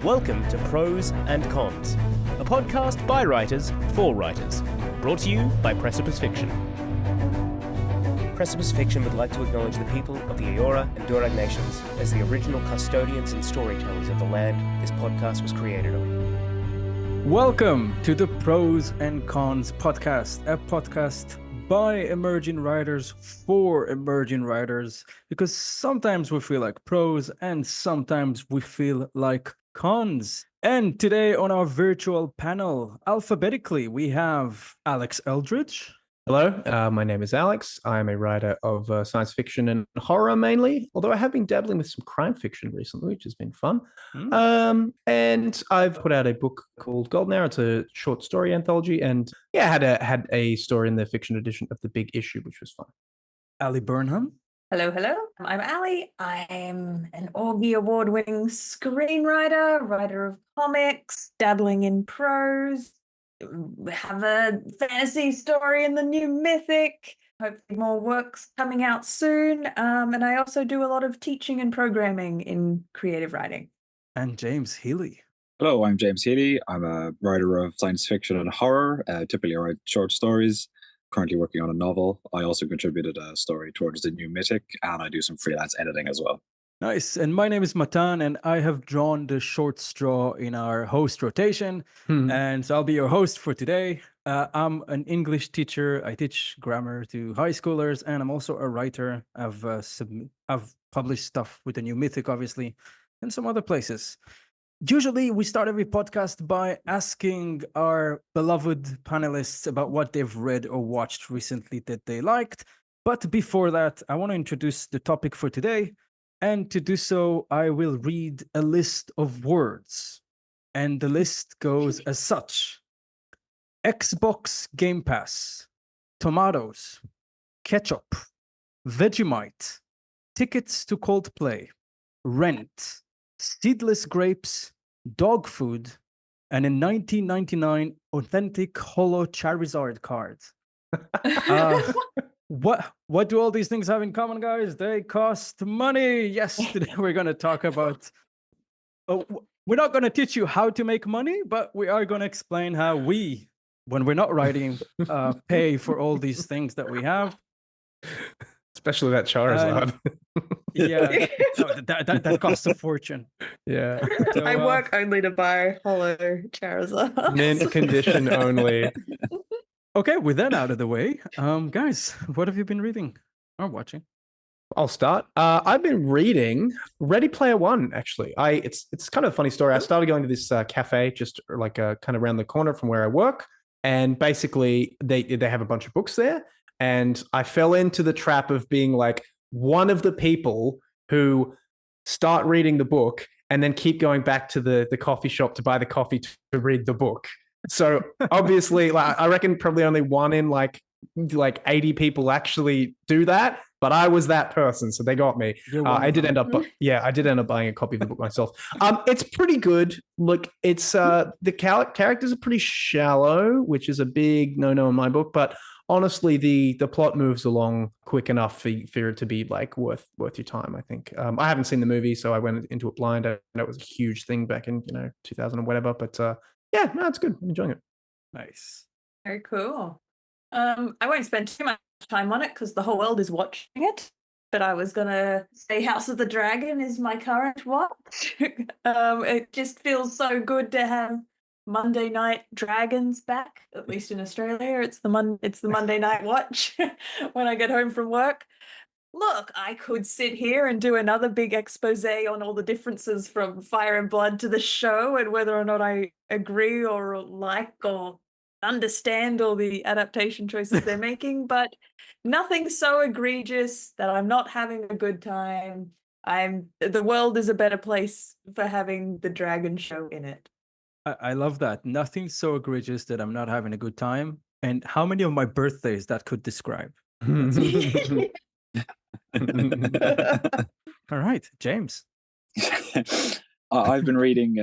Welcome to Prose Cons, a podcast by writers for writers, brought to you by Precipice Fiction. Precipice Fiction would like to acknowledge the people of the Eora and Durag nations as the original custodians and storytellers of the land this podcast was created on. Welcome to the Prose and Cons podcast, a podcast by emerging writers for emerging writers, because sometimes we feel like prose and sometimes we feel like cons. And today on our virtual panel, alphabetically, we have Alex Eldridge. Hello, my name is Alex. I am a writer of science fiction and horror mainly, although I have been dabbling with some crime fiction recently, which has been fun. And I've put out a book called Golden Hour. It's a short story anthology, and yeah, had a story in the fiction edition of The Big Issue, which was fun. Ali Burnham. Hello. I'm Ali. I'm an Augie Award-winning screenwriter, writer of comics, dabbling in prose. Have a fantasy story in the new Mythic. Hopefully more works coming out soon. And I also do a lot of teaching and programming in creative writing. And James Healy. Hello, I'm James Healy. I'm a writer of science fiction and horror. Typically I write short stories. Currently working on a novel. I also contributed a story towards the new Mythic, and I do some freelance editing as well. Nice. And my name is Matan, and I have drawn the short straw in our host rotation. And so I'll be your host for today. I'm an English teacher. I teach grammar to high schoolers, and I'm also a writer. I've published stuff with the new Mythic, obviously, and some other places. Usually, we start every podcast by asking our beloved panelists about what they've read or watched recently that they liked. But before that, I want to introduce the topic for today. And to do so, I will read a list of words. And the list goes as such: Xbox Game Pass, tomatoes, ketchup, Vegemite, tickets to Coldplay, rent, seedless grapes, dog food, and a 1999 authentic holo Charizard card. What do all these things have in common, guys? They cost money. Yes, today we're going to talk about... we're not going to teach you how to make money, but we are going to explain how we, when we're not writing, pay for all these things that we have. Especially that Charizard. Yeah, that costs a fortune. Yeah. So, I work only to buy hollow Charizard. Mint condition only. Okay, with that out of the way, guys, what have you been reading or watching? I'll start. I've been reading Ready Player One, actually. It's kind of a funny story. I started going to this cafe just like kind of around the corner from where I work. And basically, they have a bunch of books there. And I fell into the trap of being like one of the people who start reading the book and then keep going back to the coffee shop to buy the coffee to read the book. So obviously, like, I reckon probably only one in like 80 people actually do that. But I was that person, so they got me. I did end up buying a copy of the book myself. It's pretty good. Look, it's the characters are pretty shallow, which is a big no-no in my book. But honestly, the plot moves along quick enough for it to be like worth your time, I think. I haven't seen the movie, so I went into it blind. I know it was a huge thing back in 2000 or whatever. But yeah, no, it's good. I'm enjoying it. Nice. Very cool. I won't spend too much time on it because the whole world is watching it. But I was gonna say House of the Dragon is my current watch. It just feels so good to have Monday night dragons back. At least in Australia, it's the Monday night watch when I get home from work. Look, I could sit here and do another big expose on all the differences from Fire and Blood to the show and whether or not I agree or like or understand all the adaptation choices they're making, but nothing so egregious that I'm not having a good time. The world is a better place for having the dragon show in it. I love that. Nothing so egregious that I'm not having a good time. And how many of my birthdays that could describe? All right, James. I've been reading.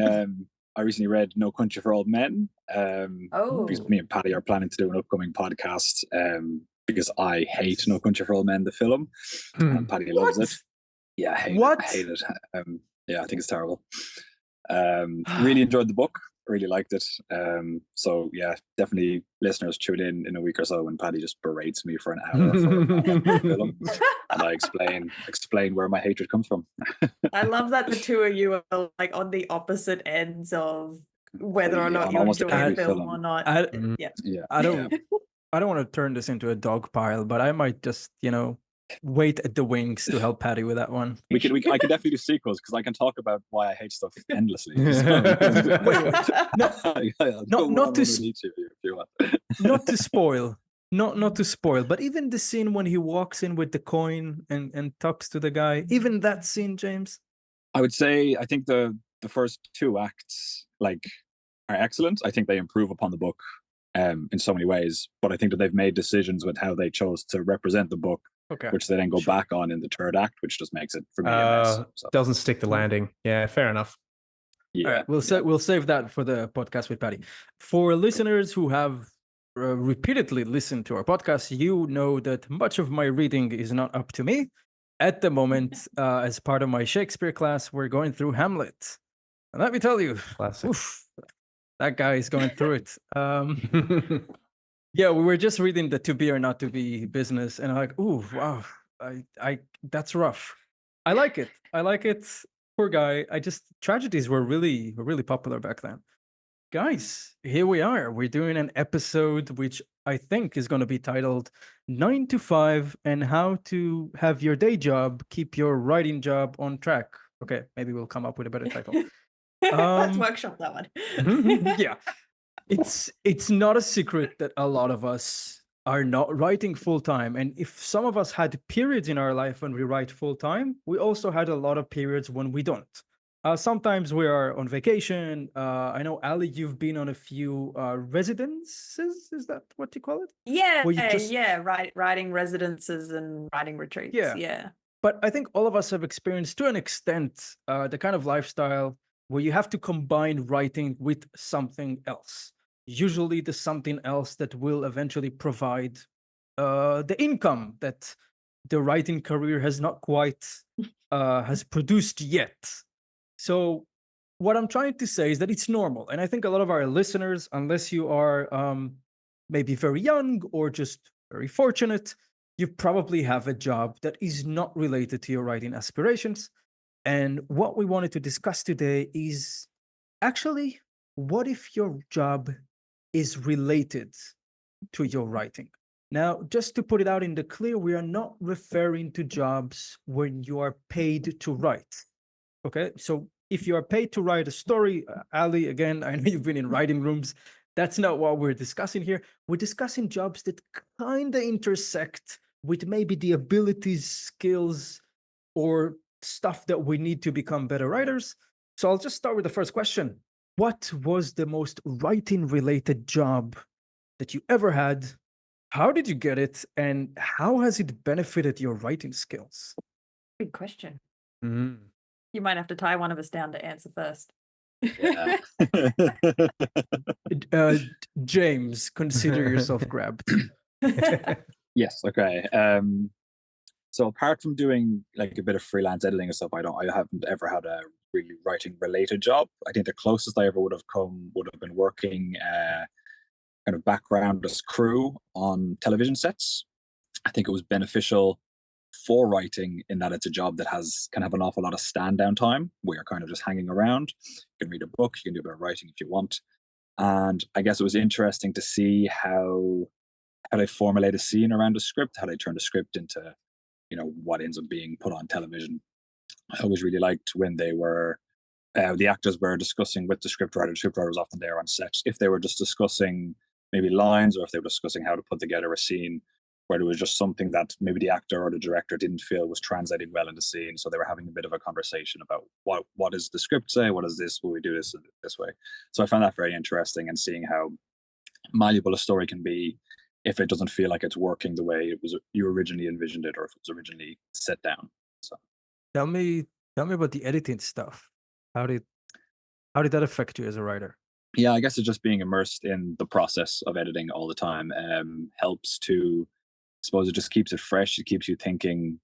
I recently read No Country for Old Men. Because me and Paddy are planning to do an upcoming podcast. Because I hate No Country for Old Men, the film, and Paddy loves it. Yeah, I hate it. Yeah, I think it's terrible. Really enjoyed the book. Really liked it. So yeah, definitely listeners tune in a week or so when Paddy just berates me for an hour for film, and I explain where my hatred comes from. I love that the two of you are like on the opposite ends of whether or not you almost enjoy every a film film. or not. Yeah. I don't want to turn this into a dog pile, but I might just, wait at the wings to help Paddy with that one. I could definitely do sequels because I can talk about why I hate stuff endlessly. Not to spoil. Not to spoil, but even the scene when he walks in with the coin and talks to the guy, even that scene, James. I would say I think the first two acts are excellent. I think they improve upon the book in so many ways, but I think that they've made decisions with how they chose to represent the book, which they then go back on in the third act, which just makes it for me a mess. So. Doesn't stick the landing. Yeah, fair enough. Yeah, all right, we'll save that for the podcast with Paddy. For listeners who have repeatedly listened to our podcast, you know that much of my reading is not up to me. At the moment, as part of my Shakespeare class, we're going through Hamlet. And let me tell you, that guy is going through it. Yeah, we were just reading the To Be or Not to Be business, and I'm like, ooh, wow, I that's rough. I like it. Poor guy. Tragedies were really popular back then. Guys, here we are. We're doing an episode which I think is going to be titled 9 to 5 and How to Have Your Day Job Keep Your Writing Job on Track. Okay, maybe we'll come up with a better title. Let's workshop that one. Yeah. It's not a secret that a lot of us are not writing full time. And if some of us had periods in our life when we write full time, we also had a lot of periods when we don't. Sometimes we are on vacation. I know, Ali, you've been on a few residences. Is that what you call it? Yeah, writing residences and writing retreats. Yeah. But I think all of us have experienced, to an extent, the kind of lifestyle where you have to combine writing with something else. Usually the something else that will eventually provide the income that the writing career has not quite has produced yet. So what I'm trying to say is that it's normal. And I think a lot of our listeners, unless you are maybe very young or just very fortunate, you probably have a job that is not related to your writing aspirations. And what we wanted to discuss today is actually, what if your job is related to your writing? Now, just to put it out in the clear, we are not referring to jobs when you are paid to write. Okay, so if you are paid to write a story, Ali, again, I know you've been in writing rooms. That's not what we're discussing here. We're discussing jobs that kind of intersect with maybe the abilities, skills, or stuff that we need to become better writers. So I'll just start with the first question. What was the most writing-related job that you ever had? How did you get it? And how has it benefited your writing skills? Good question. Mm. You might have to tie one of us down to answer first. Yeah. James, consider yourself grabbed. Yes. Okay. So apart from doing like a bit of freelance editing and stuff, I haven't ever had a really writing related job. I think the closest I ever would have been working kind of background as crew on television sets. I think it was beneficial for writing in that it's a job that can have an awful lot of stand down time where you're kind of just hanging around. You can read a book, you can do a bit of writing if you want. And I guess it was interesting to see how they formulate a scene around a script, how they turn the script into, what ends up being put on television. I always really liked when they were, the actors were discussing with the scriptwriter. The scriptwriter was often there on set. If they were just discussing maybe lines, or if they were discussing how to put together a scene where there was just something that maybe the actor or the director didn't feel was translating well in the scene. So they were having a bit of a conversation about what does the script say? What is this? Will we do this way? So I found that very interesting, and seeing how malleable a story can be if it doesn't feel like it's working the way you originally envisioned it, or if it was originally set down. So tell me about the editing stuff. How did that affect you as a writer? Yeah, I guess it's just being immersed in the process of editing all the time helps to, I suppose it just keeps it fresh. It keeps you thinking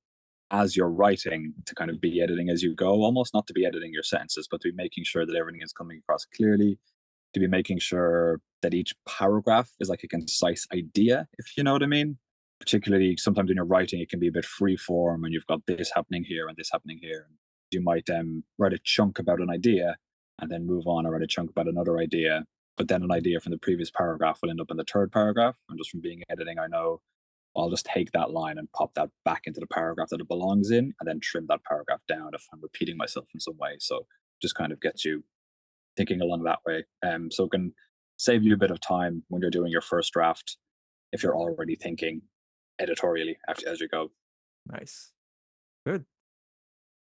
as you're writing to kind of be editing as you go, almost not to be editing your sentences, but to be making sure that everything is coming across clearly, to be making sure that each paragraph is like a concise idea, if you know what I mean. Particularly sometimes when you're writing, it can be a bit free form and you've got this happening here and this happening here. You might write a chunk about an idea and then move on, or write a chunk about another idea. But then an idea from the previous paragraph will end up in the third paragraph. And just from being editing, I know I'll just take that line and pop that back into the paragraph that it belongs in, and then trim that paragraph down if I'm repeating myself in some way. So just kind of gets you thinking along that way. So it can save you a bit of time when you're doing your first draft if you're already thinking editorially as you go. Nice. Good.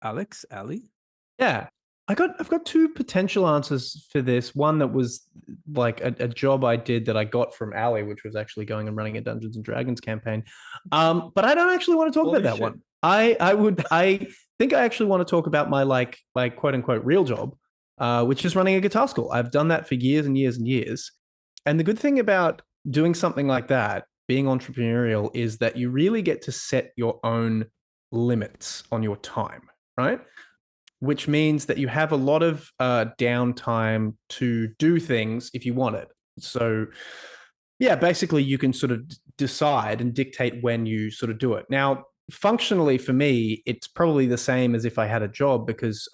Alex, Ali? Yeah. I've got two potential answers for this. One that was like a job I did that I got from Ali, which was actually going and running a Dungeons and Dragons campaign. But I don't actually want to talk about that one. I think I actually want to talk about my like quote unquote real job, which is running a guitar school. I've done that for years and years and years. And the good thing about doing something like that, being entrepreneurial, is that you really get to set your own limits on your time, right? Which means that you have a lot of downtime to do things if you want it. So yeah, basically you can sort of decide and dictate when you sort of do it. Now, functionally for me, it's probably the same as if I had a job, because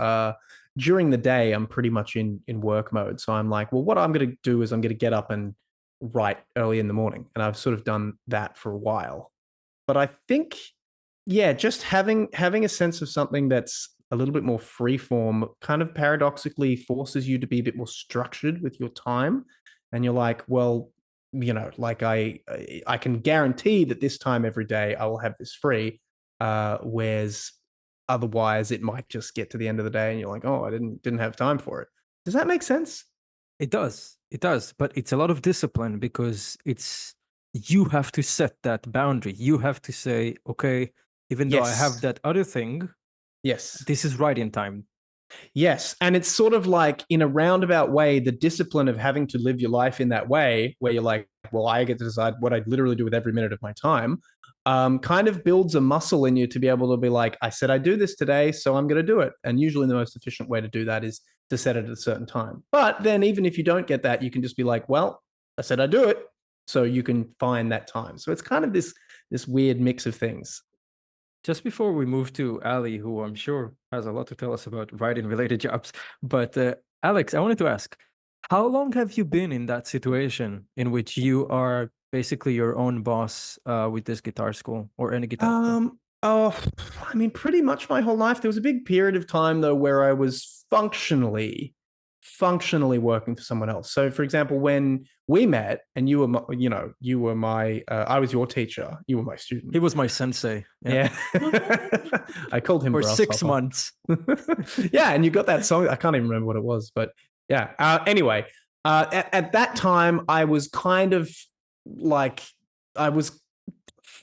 during the day, I'm pretty much in work mode. So I'm like, well, what I'm going to do is I'm going to get up and write early in the morning. And I've sort of done that for a while. But I think, yeah, just having a sense of something that's a little bit more free form kind of paradoxically forces you to be a bit more structured with your time. And you're like, well, you know, like I can guarantee that this time every day I will have this free, whereas otherwise it might just get to the end of the day and you're like, oh, I didn't have time for it. Does that make sense? It does. But it's a lot of discipline, because you have to set that boundary. You have to say, okay, even though I have that other thing, yes, this is writing time. Yes. And it's sort of like, in a roundabout way, the discipline of having to live your life in that way, where you're like, well, I get to decide what I literally do with every minute of my time, kind of builds a muscle in you to be able to be like, I said I'd do this today, so I'm going to do it. And usually the most efficient way to do that is to set it at a certain time. But then even if you don't get that, you can just be like, well, I said I'd do it. So you can find that time. So it's kind of this weird mix of things. Just before we move to Ali, who I'm sure has a lot to tell us about writing-related jobs, but Alex, I wanted to ask, how long have you been in that situation in which you are basically your own boss with this guitar school or any guitar school? Oh, I mean, pretty much my whole life. There was a big period of time, though, where I was functionally working for someone else. So, for example, when we met and you were my, I was your teacher, you were my student. He was my sensei. Yeah. I called him for 6 months. Yeah. And you got that song. I can't even remember what it was, but yeah. Anyway, at that time, I was kind of like, I was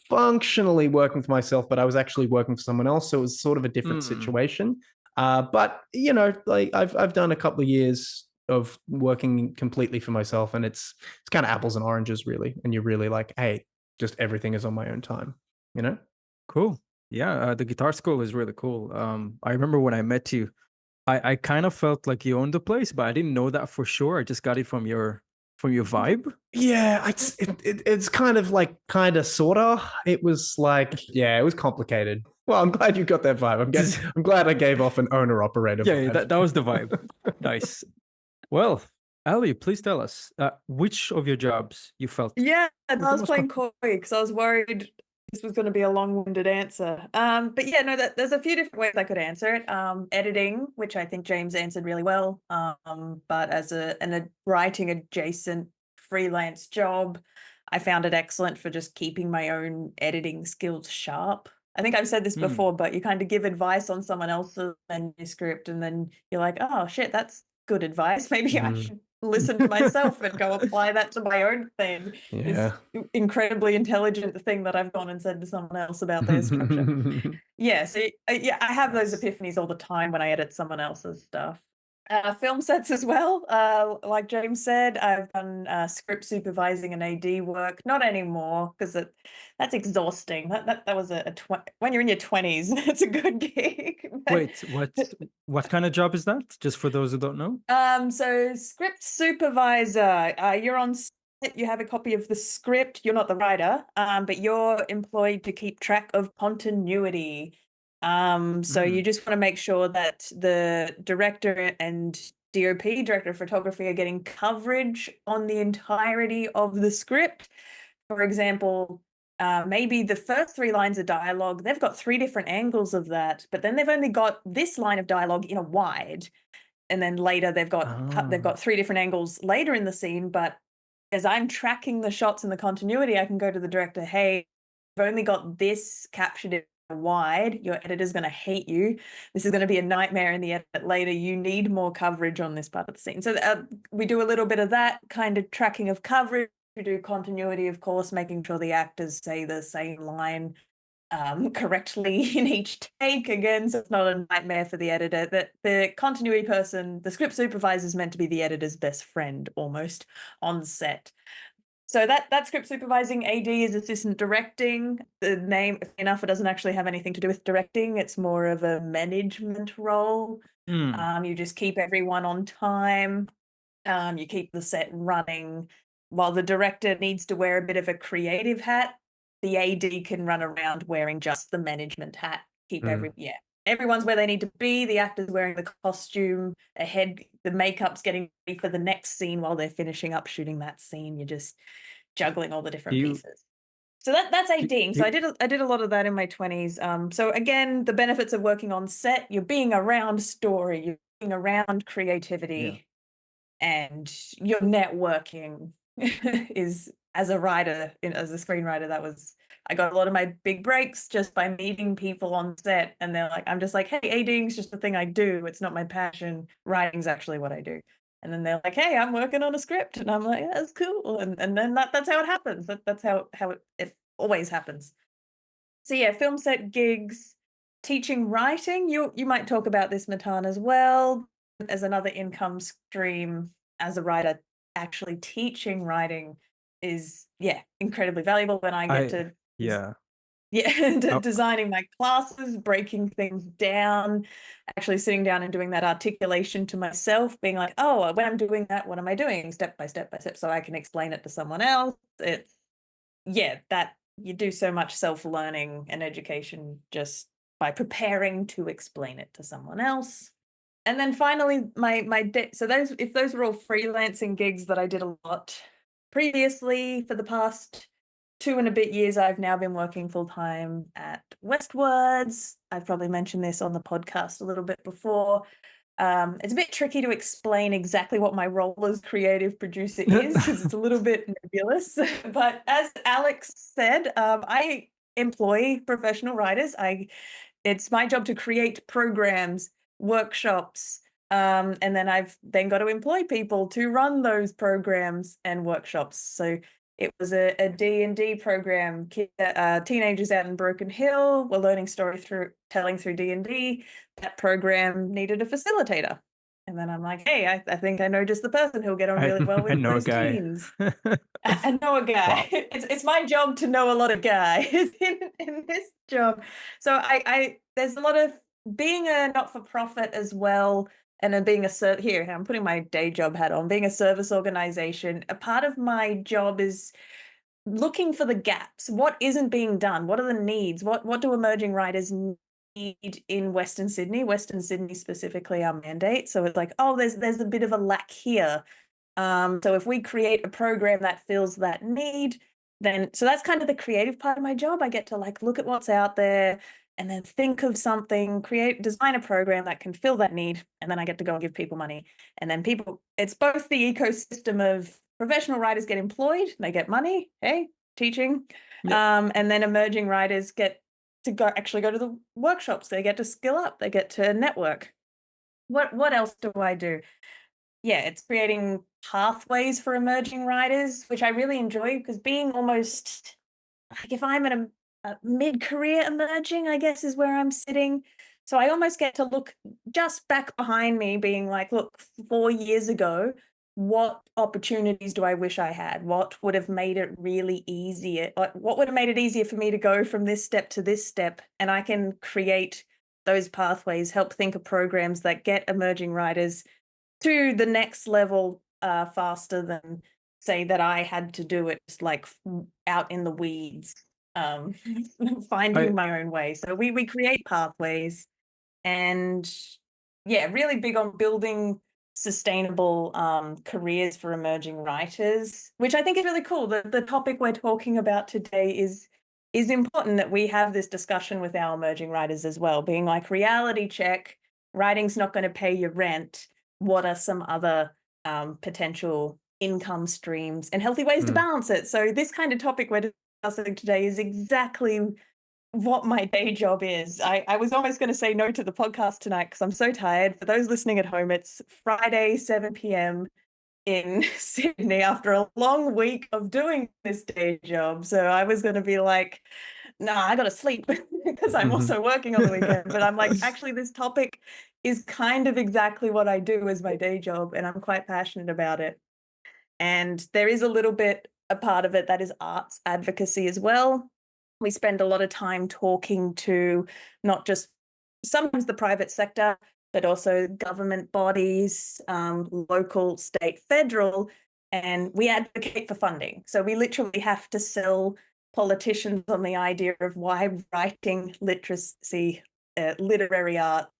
functionally working for myself, but I was actually working for someone else. So it was sort of a different situation. But you know, like I've done a couple of years of working completely for myself, and it's kind of apples and oranges, really. And you're really like, hey, just everything is on my own time, you know? Cool. Yeah, the guitar school is really cool. I remember when I met you, I kind of felt like you owned the place, but I didn't know that for sure. I just got it from your vibe. Yeah, it's kind of sorta. It was like, yeah, it was complicated. Well, I'm glad you got that vibe. I'm glad I gave off an owner-operator vibe. Yeah, that was the vibe. Nice. Well, Ali, please tell us which of your jobs you felt. Yeah, I was playing coy because I was worried this was going to be a long-winded answer. But yeah, no, there's a few different ways I could answer it. Editing, which I think James answered really well. But as a writing adjacent freelance job, I found it excellent for just keeping my own editing skills sharp. I think I've said this before, but you kind of give advice on someone else's manuscript and then you're like, oh shit, that's good advice. Maybe I should listen to myself and go apply that to my own thing. Yeah. This incredibly intelligent thing that I've gone and said to someone else about their structure. Yeah, so I have those epiphanies all the time when I edit someone else's stuff. Film sets as well. Like James said, I've done script supervising and AD work. Not anymore because that's exhausting. That was when you're in your 20s, that's a good gig. Wait, what kind of job is that? Just for those who don't know. So script supervisor, you're on set, you have a copy of the script. You're not the writer, but you're employed to keep track of continuity. So you just want to make sure that the director and DOP, director of photography, are getting coverage on the entirety of the script. For example, maybe the first 3 lines of dialogue, they've got 3 different angles of that, but then they've only got this line of dialogue in a wide. And then later they've got 3 different angles later in the scene, but as I'm tracking the shots and the continuity, I can go to the director, hey, I've only got this captured in wide. Your editor's going to hate you. This is going to be a nightmare in the edit later. You need more coverage on this part of the scene. So we do a little bit of that kind of tracking of coverage. We do continuity, of course, making sure the actors say the same line correctly in each take again, so it's not a nightmare for the editor. That the continuity person, the script supervisor, is meant to be the editor's best friend almost on set. So that script supervising AD is assistant directing. The name, enough, it doesn't actually have anything to do with directing. It's more of a management role. You just keep everyone on time. You keep the set running. While the director needs to wear a bit of a creative hat, the AD can run around wearing just the management hat. Everyone's where they need to be. The actor's wearing the costume ahead. The makeup's getting ready for the next scene while they're finishing up shooting that scene. You're just juggling all the different pieces. So that's ADing. So I did a lot of that in my 20s. So again, the benefits of working on set, you're being around story, you're being around creativity, and you're networking. Is as a writer, as a screenwriter, I got a lot of my big breaks just by meeting people on set, and they're like, I'm just like, hey, ADing's just the thing I do. It's not my passion. Writing's actually what I do. And then they're like, hey, I'm working on a script, and I'm like, yeah, that's cool. And then that's how it happens. That's how it always happens. So yeah, film set gigs, teaching writing. You might talk about this, Matan, as well, as another income stream as a writer. Actually teaching writing is incredibly valuable when I get designing my classes, breaking things down, actually sitting down and doing that articulation to myself, being like, oh, when I'm doing that, what am I doing step by step by step, so I can explain it to someone else. It's that you do so much self-learning and education just by preparing to explain it to someone else. And then finally, so if those were all freelancing gigs that I did a lot previously. For the past 2 and a bit years, I've now been working full-time at Westwards. I've probably mentioned this on the podcast a little bit before. It's a bit tricky to explain exactly what my role as creative producer is because it's a little bit nebulous. But as Alex said, I employ professional writers. It's my job to create programs, workshops, and then I've got to employ people to run those programs and workshops. So it was a D&D program. Teenagers out in Broken Hill were learning storytelling through D&D. That program needed a facilitator. And then I'm like, hey, I think I know just the person who'll get on really well with those teens. I know a guy. Wow. It's my job to know a lot of guys in this job. So there's a lot of being a not-for-profit as well, and then being here, I'm putting my day job hat on, being a service organization. A part of my job is looking for the gaps. What isn't being done? What are the needs? What do emerging writers need in Western Sydney? Western Sydney specifically, our mandate. So it's like, oh, there's a bit of a lack here. So if we create a program that fills that need, so that's kind of the creative part of my job. I get to look at what's out there and then think of something, design a program that can fill that need. And then I get to go and give people money. And then it's both the ecosystem of professional writers get employed, they get money, hey, teaching. Yep. And then emerging writers get to go to the workshops. They get to skill up, they get to network. What else do I do? Yeah, it's creating pathways for emerging writers, which I really enjoy, because being almost if I'm at a mid-career emerging, I guess is where I'm sitting. So I almost get to look just back behind me being like, look, 4 years ago, what opportunities do I wish I had? What would have made it really easier? Like, what would have made it easier for me to go from this step to this step? And I can create those pathways, help think of programs that get emerging writers to the next level faster than, say, that I had to do it just like out in the weeds, finding my own way. So we create pathways, and yeah, really big on building sustainable careers for emerging writers, which I think is really cool. The topic we're talking about today is important, that we have this discussion with our emerging writers as well, being like, reality check, writing's not going to pay your rent. What are some other potential income streams and healthy ways to balance it? So this kind of topic we're discussing today is exactly what my day job is. I was almost going to say no to the podcast tonight because I'm so tired. For those listening at home, it's Friday, 7 p.m. in Sydney after a long week of doing this day job. So I was going to be like, nah, I got to sleep because I'm also working on the weekend. But I'm like, actually, this topic is kind of exactly what I do as my day job, and I'm quite passionate about it. And there is a little bit, a part of it that is arts advocacy as well. We spend a lot of time talking to not just sometimes the private sector, but also government bodies, local, state, federal, and we advocate for funding. So we literally have to sell politicians on the idea of why writing, literacy, literary arts,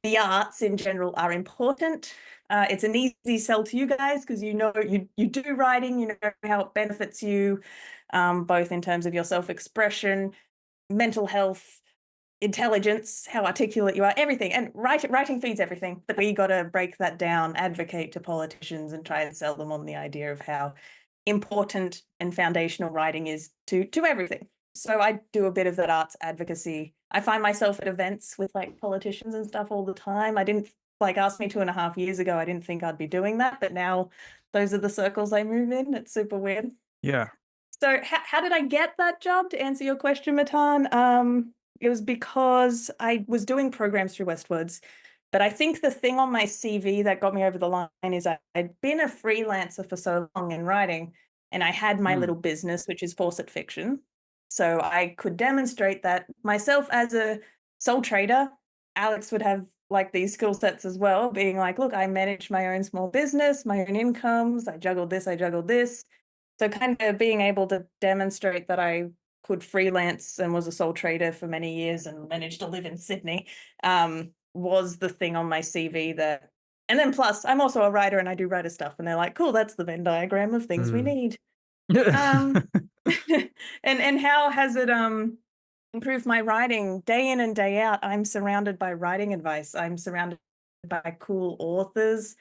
the arts in general are important. It's an easy sell to you guys because you know you do writing, you know how it benefits you, both in terms of your self-expression, mental health, intelligence, how articulate you are, everything. And writing feeds everything. But we got to break that down, advocate to politicians, and try and sell them on the idea of how important and foundational writing is to everything. So I do a bit of that arts advocacy. I find myself at events with like politicians and stuff all the time. I didn't, like, ask me 2.5 years ago, I didn't think I'd be doing that, but now those are the circles I move in. It's super weird. Yeah. So how did I get that job, to answer your question, Matan? It was because I was doing programs through Westwards, but I think the thing on my CV that got me over the line is I'd been a freelancer for so long in writing, and I had my little business, which is Fawcett Fiction. So I could demonstrate that myself as a sole trader. Alex would have like these skill sets as well, being like, look, I manage my own small business, my own incomes, I juggled this, I juggled this. So kind of being able to demonstrate that I could freelance and was a sole trader for many years and managed to live in Sydney was the thing on my CV that, and then plus I'm also a writer and I do writer stuff, and they're like, cool, that's the Venn diagram of things we need. And how has it improved my writing? Day in and day out, I'm surrounded by writing advice. I'm surrounded by cool authors.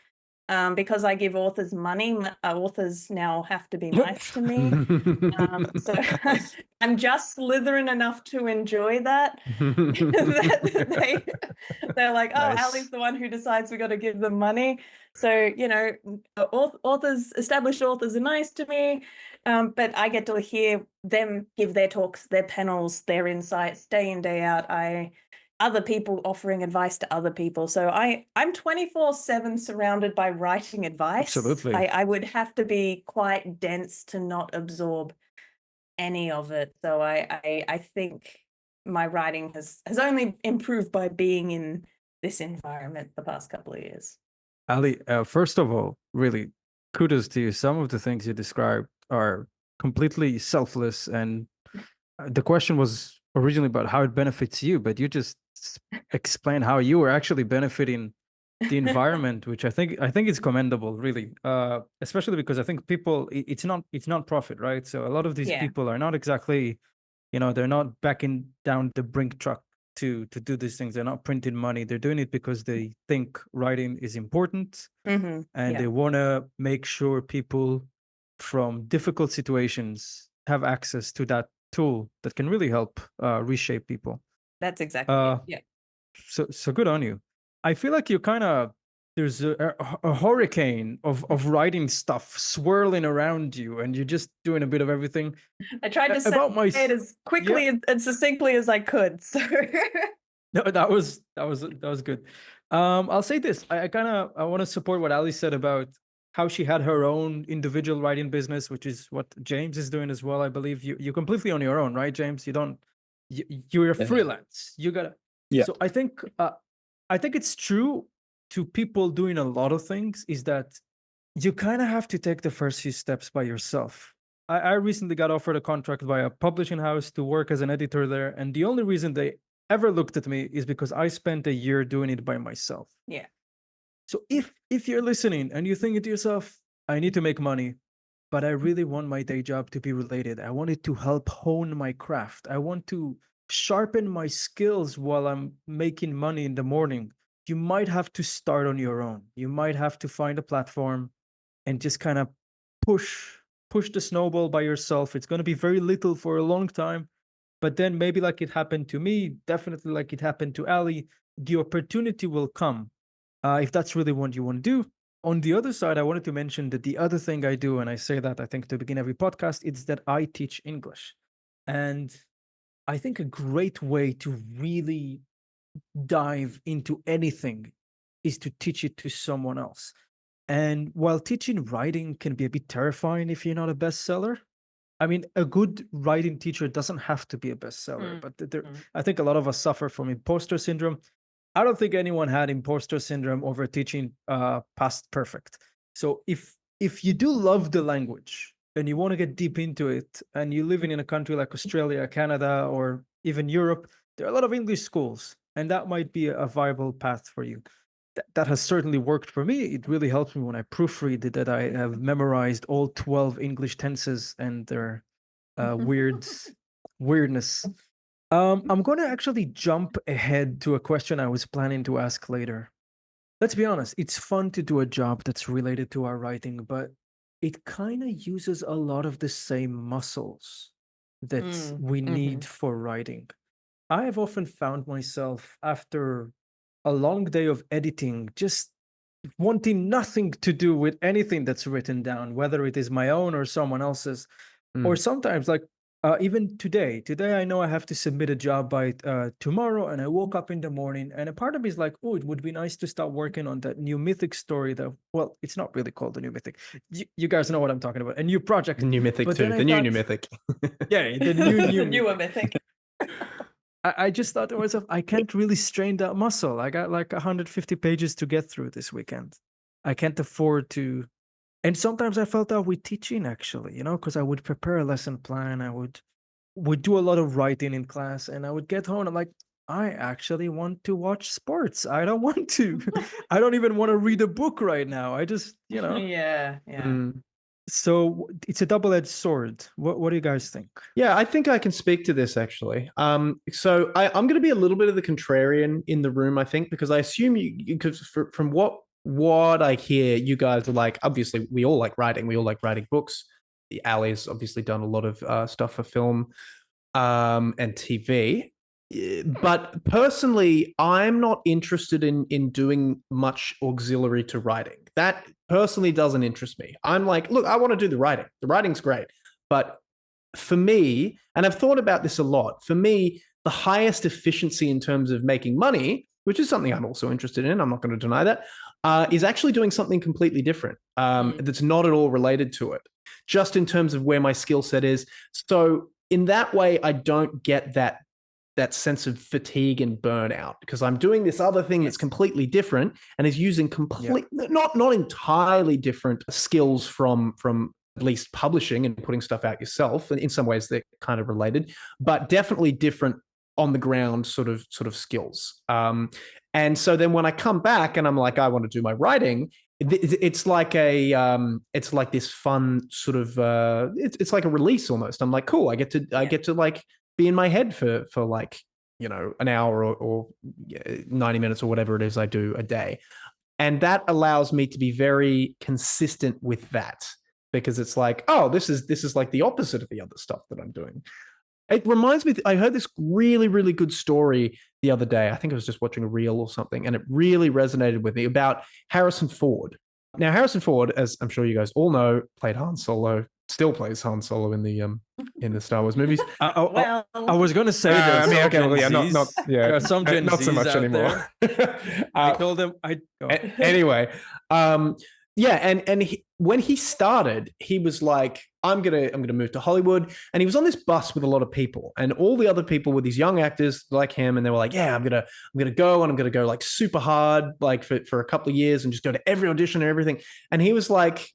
Because I give authors money, authors now have to be nice to me. So I'm just Slytherin enough to enjoy that. They're like, oh, nice. Ali's the one who decides we got to give them money. So, you know, authors, established authors are nice to me, but I get to hear them give their talks, their panels, their insights day in, day out. Other people offering advice to other people. So I'm 24/7 surrounded by writing advice. Absolutely. I would have to be quite dense to not absorb any of it. So I think my writing has only improved by being in this environment the past couple of years. Ali, first of all, really kudos to you. Some of the things you described are completely selfless, and the question was originally about how it benefits you, but you just explain how you are actually benefiting the environment, which I think is commendable, really, especially because I think people, it's not profit, right? So a lot of these people are not exactly, you know, they're not backing down the brink truck to do these things. They're not printing money. They're doing it because they think writing is important, and they want to make sure people from difficult situations have access to that tool that can really help reshape people. That's exactly it. Yeah. So good on you. I feel like you kind of, there's a hurricane of writing stuff swirling around you, and you're just doing a bit of everything. I tried to say it as quickly and succinctly as I could. So No, that was good. I'll say this. I want to support what Ali said about how she had her own individual writing business, which is what James is doing as well. I believe you're completely on your own, right, James? You're a freelance. You gotta. Yeah. So I think it's true to people doing a lot of things is that you kind of have to take the first few steps by yourself. I recently got offered a contract by a publishing house to work as an editor there, and the only reason they ever looked at me is because I spent a year doing it by myself. Yeah. So if you're listening and you're thinking to yourself, I need to make money, but I really want my day job to be related. I want it to help hone my craft. I want to sharpen my skills while I'm making money in the morning. You might have to start on your own. You might have to find a platform and just kind of push the snowball by yourself. It's going to be very little for a long time, but then maybe like it happened to me, definitely like it happened to Ali, the opportunity will come if that's really what you want to do. On the other side, I wanted to mention that the other thing I do, and I say that I think to begin every podcast, it's that I teach English. And I think a great way to really dive into anything is to teach it to someone else. And while teaching writing can be a bit terrifying if you're not a bestseller, I mean, a good writing teacher doesn't have to be a bestseller, but I think a lot of us suffer from imposter syndrome. I don't think anyone had imposter syndrome over teaching past perfect. So if you do love the language and you want to get deep into it, and you're living in a country like Australia, Canada, or even Europe, there are a lot of English schools, and that might be a viable path for you. That has certainly worked for me. It really helps me when I proofread that I have memorized all 12 English tenses and their weirdness. I'm going to actually jump ahead to a question I was planning to ask later. Let's be honest, it's fun to do a job that's related to our writing, but it kind of uses a lot of the same muscles that we need for writing. I have often found myself after a long day of editing just wanting nothing to do with anything that's written down, whether it is my own or someone else's. Or sometimes like even today I know I have to submit a job by tomorrow, and I woke up in the morning and a part of me is like, oh, it would be nice to start working on that new Mythic story that, well, it's not really called the new Mythic. You guys know what I'm talking about. A new project. The new Mythic too. The new Mythic. Yeah, the new newer Mythic. I just thought to myself, I can't really strain that muscle. I got like 150 pages to get through this weekend. I can't afford to. And sometimes I felt that with teaching, actually, because I would prepare a lesson plan. I would do a lot of writing in class, and I would get home and I'm like, I actually want to watch sports. I don't want to. I don't even want to read a book right now. I just, Yeah. So it's a double-edged sword. What do you guys think? Yeah, I think I can speak to this actually. So I'm going to be a little bit of the contrarian in the room, I think, because I assume because from what I hear, you guys are like, obviously we all like writing. We all like writing books. Ali's obviously done a lot of stuff for film and TV. But personally, I'm not interested in doing much auxiliary to writing. That personally doesn't interest me. I'm like, look, I want to do the writing. The writing's great. But for me, and I've thought about this a lot, for me, the highest efficiency in terms of making money, which is something I'm also interested in, I'm not going to deny that, is actually doing something completely different that's not at all related to it, just in terms of where my skill set is. So in that way, I don't get that sense of fatigue and burnout because I'm doing this other thing that's completely different and is using not entirely different skills from at least publishing and putting stuff out yourself. And in some ways they're kind of related, but definitely different on the ground sort of skills. And so then when I come back and I'm like, I want to do my writing, it's like it's like this fun sort of it's like a release almost. I'm like, cool, I get to like be in my head for like, an hour or 90 minutes or whatever it is I do a day. And that allows me to be very consistent with that because it's like, oh, this is like the opposite of the other stuff that I'm doing. It reminds me, I heard this really, really good story the other day. I think I was just watching a reel or something, and it really resonated with me about Harrison Ford. Now, Harrison Ford, as I'm sure you guys all know, played Han Solo, still plays Han Solo in the Star Wars movies. Well, I was going to say there's I mean, some okay, well, yeah, Gen not Zs. yeah, There are some Gen not so Zs much out anymore. I told them Anyway, yeah, and when he started, he was like, I'm gonna move to Hollywood, and he was on this bus with a lot of people, and all the other people were these young actors like him, and they were like, yeah, I'm gonna go, and I'm gonna go like super hard, like for a couple of years, and just go to every audition and everything. And he was like,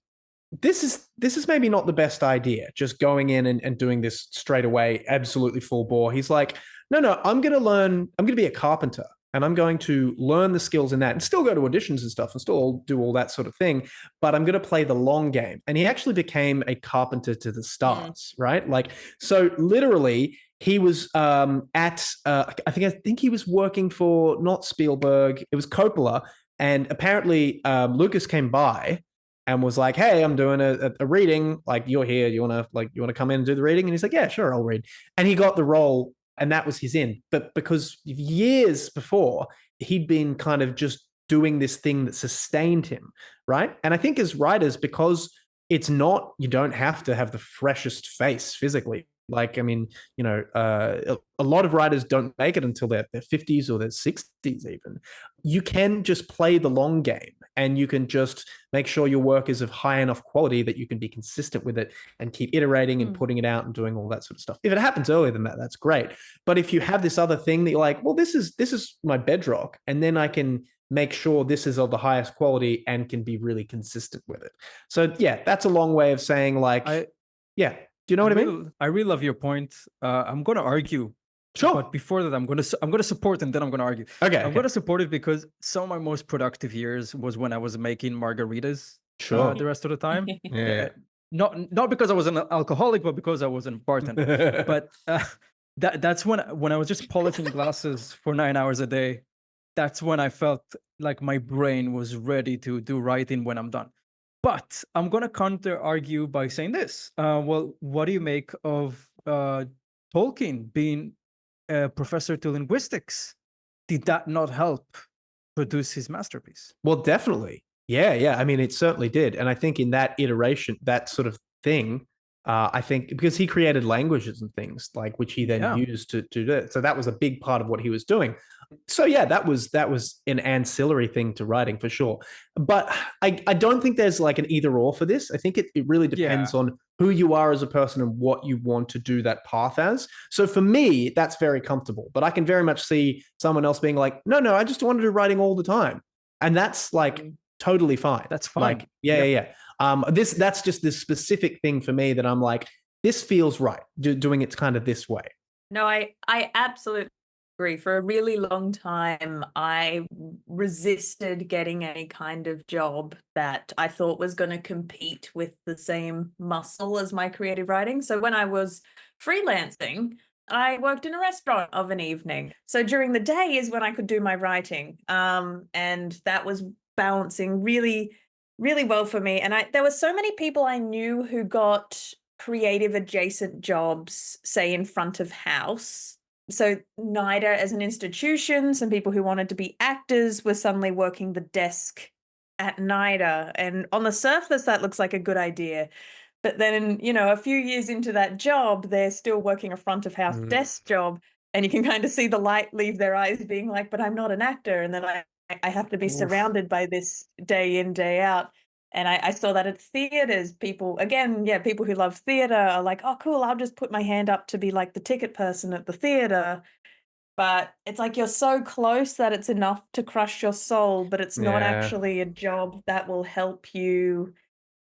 this is maybe not the best idea, just going in and doing this straight away, absolutely full bore. He's like, no, I'm gonna be a carpenter, and I'm going to learn the skills in that and still go to auditions and stuff and still do all that sort of thing, but I'm going to play the long game. And he actually became a carpenter to the stars, right? Like, so literally he was at I think he was working for not Spielberg, it was Coppola, and apparently Lucas came by and was like, hey, I'm doing a reading, like, you're here, you want to come in and do the reading? And he's like, yeah, sure, I'll read. And he got the role, and that was his in. But because years before, he'd been kind of just doing this thing that sustained him, right? And I think as writers, because it's not, you don't have to have the freshest face physically. Like, I mean, you know, a lot of writers don't make it until their 50s or their 60s even. You can just play the long game, and you can just make sure your work is of high enough quality that you can be consistent with it and keep iterating and putting it out and doing all that sort of stuff. If it happens earlier than that, that's great. But if you have this other thing that you're like, well, this is my bedrock, and then I can make sure this is of the highest quality and can be really consistent with it. So yeah, that's a long way of saying, like, yeah. Do you know what I mean? I really love your point. I'm going to argue. Sure. But before that, I'm going to support, and then I'm going to argue. Okay. I'm going to support it because some of my most productive years was when I was making margaritas. Sure. The rest of the time. Yeah. Not because I was an alcoholic, but because I was a bartender. But that's when I was just polishing glasses for 9 hours a day. That's when I felt like my brain was ready to do writing when I'm done. But I'm going to counter argue by saying this. Well, what do you make of Tolkien being a professor to linguistics? Did that not help produce his masterpiece? Well, definitely. Yeah. I mean, it certainly did. And I think in that iteration, that sort of thing, I think because he created languages and things like which he then used to do it. So that was a big part of what he was doing. So yeah, that was an ancillary thing to writing for sure. But I don't think there's like an either or for this. I think it really depends on who you are as a person and what you want to do that path as. So for me, that's very comfortable. But I can very much see someone else being like, no, I just want to do writing all the time. And that's like totally fine. That's fine. Like, yeah. That's just this specific thing for me that I'm like, this feels right, doing it kind of this way. No, I absolutely agree. For a really long time, I resisted getting any kind of job that I thought was going to compete with the same muscle as my creative writing. So when I was freelancing, I worked in a restaurant of an evening. So during the day is when I could do my writing. And that was balancing really, really well for me. And there were so many people I knew who got creative adjacent jobs, say in front of house. So NIDA as an institution, some people who wanted to be actors were suddenly working the desk at NIDA. And on the surface, that looks like a good idea. But then, a few years into that job, they're still working a front of house desk job. And you can kind of see the light leave their eyes being like, but I'm not an actor. And then I have to be surrounded by this day in, day out. And I saw that at theaters. People who love theater are like, oh, cool, I'll just put my hand up to be like the ticket person at the theater. But it's like you're so close that it's enough to crush your soul, but it's not actually a job that will help you.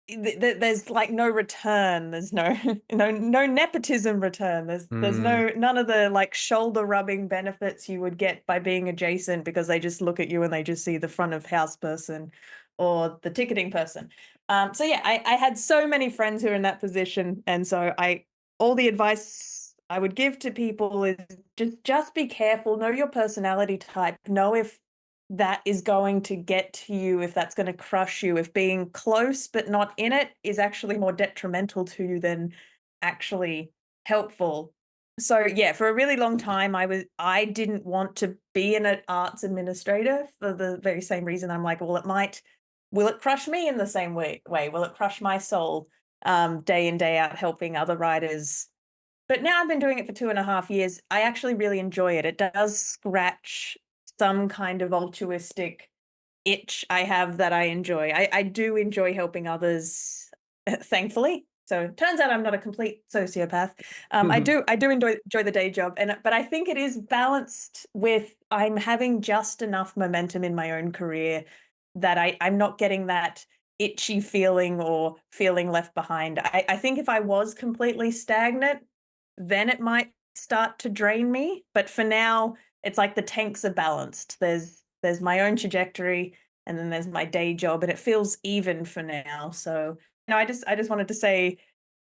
There's like no return. There's no nepotism return. There's none of the like shoulder rubbing benefits you would get by being adjacent, because they just look at you and they just see the front of house person or the ticketing person. So yeah, I had so many friends who are in that position, and so all the advice I would give to people is just be careful, know your personality type, know if that is going to get to you, if that's going to crush you, if being close but not in it is actually more detrimental to you than actually helpful. So yeah, for a really long time, I didn't want to be an arts administrator for the very same reason. I'm like, well, will it crush me in the same way? Will it crush my soul? day in, day out, helping other writers. But now I've been doing it for 2.5 years. I actually really enjoy it. It does scratch some kind of altruistic itch I have that I enjoy. I do enjoy helping others, thankfully. So it turns out I'm not a complete sociopath. I do enjoy the day job, but I think it is balanced with I'm having just enough momentum in my own career that I'm not getting that itchy feeling or feeling left behind. I think if I was completely stagnant, then it might start to drain me. But for now, it's like the tanks are balanced. There's my own trajectory, and then there's my day job, and it feels even for now. So, I just wanted to say,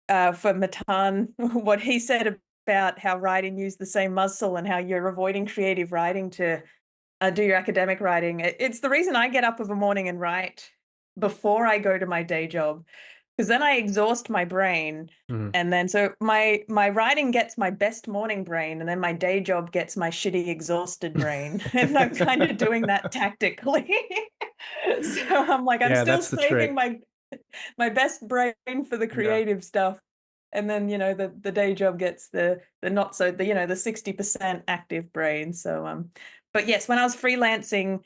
for Matan, what he said about how writing used the same muscle and how you're avoiding creative writing to do your academic writing. It's the reason I get up of a morning and write before I go to my day job, because then I exhaust my brain. And then so my writing gets my best morning brain, and then my day job gets my shitty exhausted brain. And I'm kind of doing that tactically. So I'm like, I'm still saving my best brain for the creative stuff. And then, the day job gets the not so, the 60% active brain. So but yes, when I was freelancing,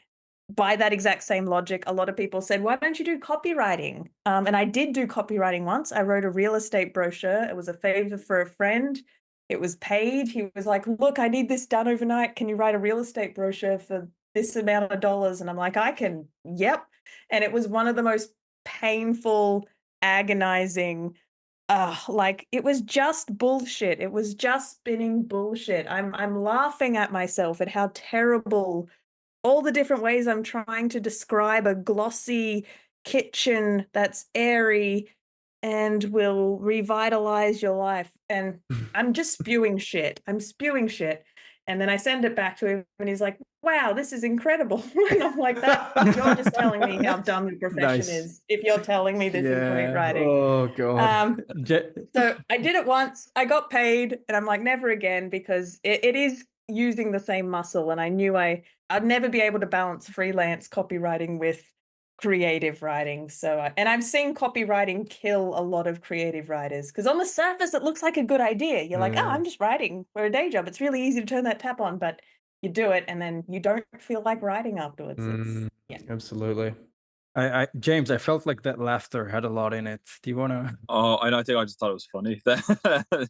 by that exact same logic, a lot of people said, why don't you do copywriting? And I did do copywriting once. I wrote a real estate brochure. It was a favor for a friend. It was paid. He was like, look, I need this done overnight. Can you write a real estate brochure for this amount of dollars? And I'm like, I can. Yep. And it was one of the most painful, agonizing, like it was just bullshit. It was just spinning bullshit. I'm laughing at myself at how terrible all the different ways I'm trying to describe a glossy kitchen that's airy and will revitalize your life. And I'm just spewing shit. I'm spewing shit. And then I send it back to him and he's like, wow, this is incredible. And I'm like, you're just telling me how dumb the profession is if you're telling me this is great writing. Oh, God. So I did it once. I got paid and I'm like, never again, because it is using the same muscle. And I knew I'd never be able to balance freelance copywriting with creative writing. So, and I've seen copywriting kill a lot of creative writers, because on the surface, it looks like a good idea. You're like, oh, I'm just writing for a day job. It's really easy to turn that tap on, but you do it and then you don't feel like writing afterwards. Absolutely. James, I felt like that laughter had a lot in it. Do you want to? Oh, I think I just thought it was funny. That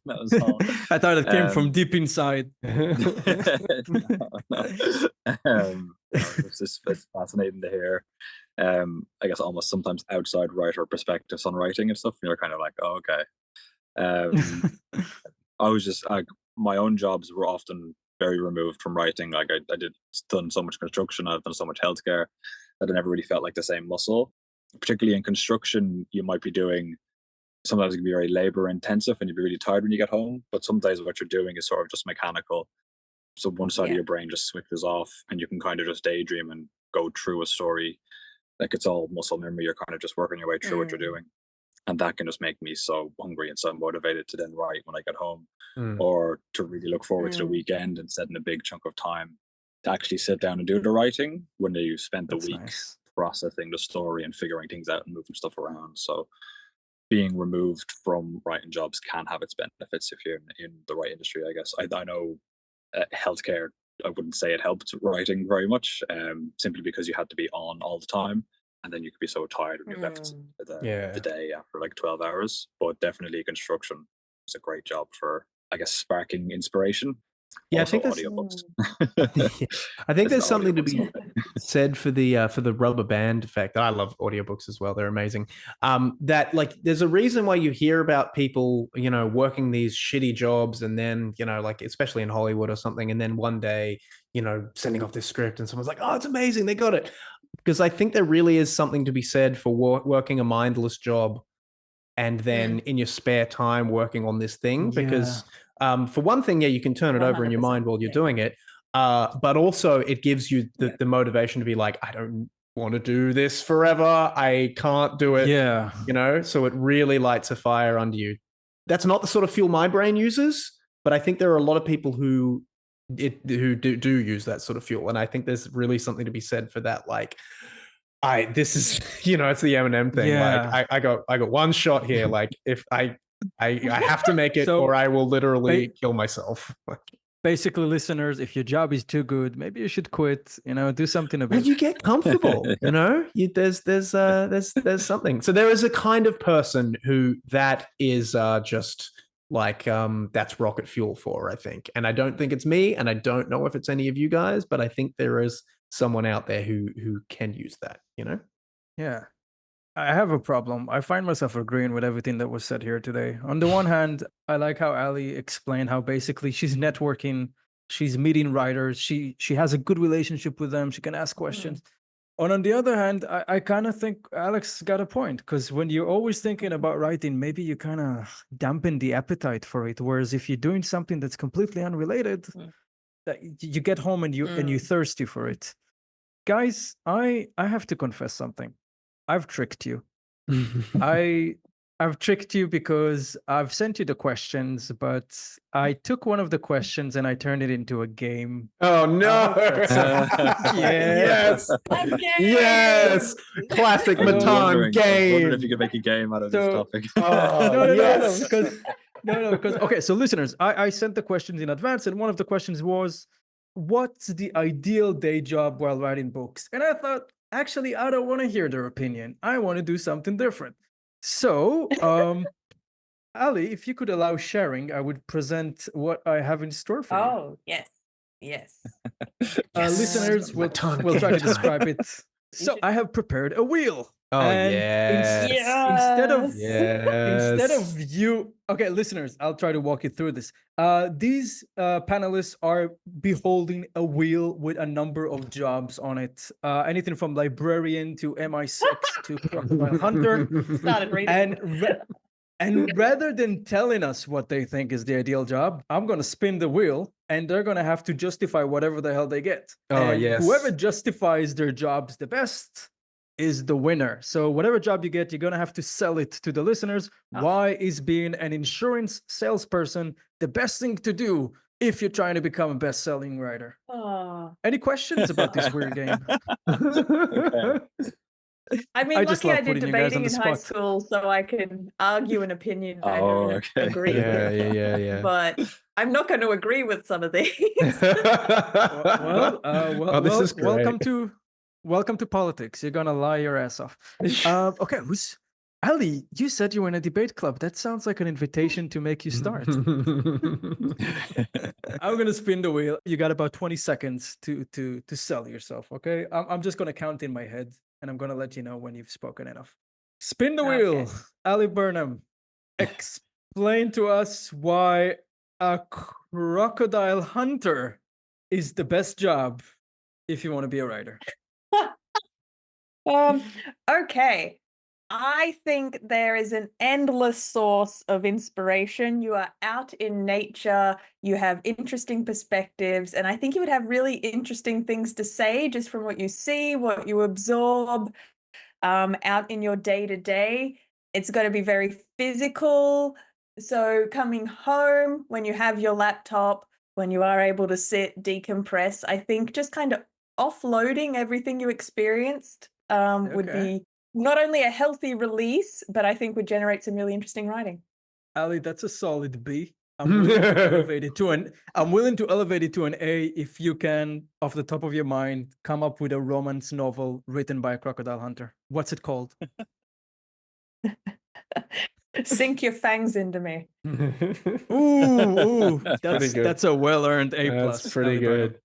was all. I thought it came from deep inside. It's fascinating to hear. I guess almost sometimes outside writer perspectives on writing and stuff. And you're kind of like, oh, okay. I was just like, my own jobs were often very removed from writing. Like I done so much construction, I've done so much healthcare, that I never really felt like the same muscle. Particularly in construction, you might be doing, sometimes it can be very labor intensive and you'd be really tired when you get home. But some days what you're doing is sort of just mechanical. So one side of your brain just switches off and you can kind of just daydream and go through a story. Like it's all muscle memory. You're kind of just working your way through what you're doing. And that can just make me so hungry and so motivated to then write when I get home, or to really look forward to the weekend and setting a big chunk of time to actually sit down and do the writing when you spent the week processing the story and figuring things out and moving stuff around. So being removed from writing jobs can have its benefits if you're in the right industry, I guess. I know healthcare, I wouldn't say it helped writing very much, simply because you had to be on all the time. And then you could be so tired when you left the day after like 12 hours. But definitely construction is a great job for, I guess, sparking inspiration. Yeah, also, I think audiobooks. I think there's something to be said for the rubber band effect. I love audiobooks as well; they're amazing. That like, there's a reason why you hear about people, working these shitty jobs, and then like especially in Hollywood or something, and then one day, sending off this script, and someone's like, "Oh, it's amazing, they got it." Because I think there really is something to be said for working a mindless job, and then in your spare time working on this thing, because. For one thing, you can turn it over in your mind while you're doing it. But also it gives you the motivation to be like, I don't want to do this forever. I can't do it. Yeah. So it really lights a fire under you. That's not the sort of fuel my brain uses, but I think there are a lot of people who do use that sort of fuel. And I think there's really something to be said for that. Like, This is, it's the Eminem thing. Yeah. Like I got one shot here. Like if I have to make it, So, or I will literally kill myself. Basically, listeners, if your job is too good, maybe you should quit. Do something about it. You get comfortable. There's something. So there is a kind of person who that is just like that's rocket fuel for, I think. And I don't think it's me, and I don't know if it's any of you guys, but I think there is someone out there who can use that. Yeah. I have a problem. I find myself agreeing with everything that was said here today. On the one hand, I like how Ali explained how basically she's networking, she's meeting writers, she has a good relationship with them, she can ask questions. And on the other hand, I kind of think Alex got a point, because when you're always thinking about writing, maybe you kind of dampen the appetite for it. Whereas if you're doing something that's completely unrelated, that you get home and you're thirsty for it. Guys, I have to confess something. I've tricked you. I've tricked you because I've sent you the questions, but I took one of the questions and I turned it into a game. Oh no! Yes. Yes, classic Matan game. I was wondering if you could make a game out of this topic. No, because okay. So listeners, I sent the questions in advance, and one of the questions was, "What's the ideal day job while writing books?" And I thought, actually, I don't want to hear their opinion. I want to do something different. So, Ali, if you could allow sharing, I would present what I have in store for you. Oh, yes. Listeners, we'll try to describe it. So, I have prepared a wheel. Oh, and yes. Instead of you, okay, listeners, I'll try to walk you through this. These panelists are beholding a wheel with a number of jobs on it. Anything from librarian to MI6 to crocodile hunter. Started reading. And rather than telling us what they think is the ideal job, I'm going to spin the wheel and they're going to have to justify whatever the hell they get. Whoever justifies their jobs the best is the winner. So whatever job you get, you're going to have to sell it to the listeners. Why is being an insurance salesperson the best thing to do if you're trying to become a best-selling writer? Any questions about this weird game? Okay. I mean, lucky I did debating in high spot. school, so I can argue an opinion and agree with it. But I'm not going to agree with some of these. This is great. Welcome to politics. You're gonna lie your ass off. Okay, Ali, you said you were in a debate club. That sounds like an invitation to make you start. I'm gonna spin the wheel. You got about 20 seconds to sell yourself. Okay, I'm just gonna count in my head, and I'm gonna let you know when you've spoken enough. Spin the wheel, Ali Burnham. Explain to us why a crocodile hunter is the best job if you want to be a writer. Okay. I think there is an endless source of inspiration. You are out in nature, you have interesting perspectives, and I think you would have really interesting things to say just from what you see, what you absorb out in your day-to-day. It's going to be very physical. So coming home, when you have your laptop, when you are able to sit, decompress, I think just kind of offloading everything you experienced would be not only a healthy release, but I think would generate some really interesting writing. Ali, that's a solid B. I'm willing to elevate it to an A if you can, off the top of your mind, come up with a romance novel written by a crocodile hunter. What's it called? Sink your fangs into me. Ooh, that's a well-earned A+. That's pretty good.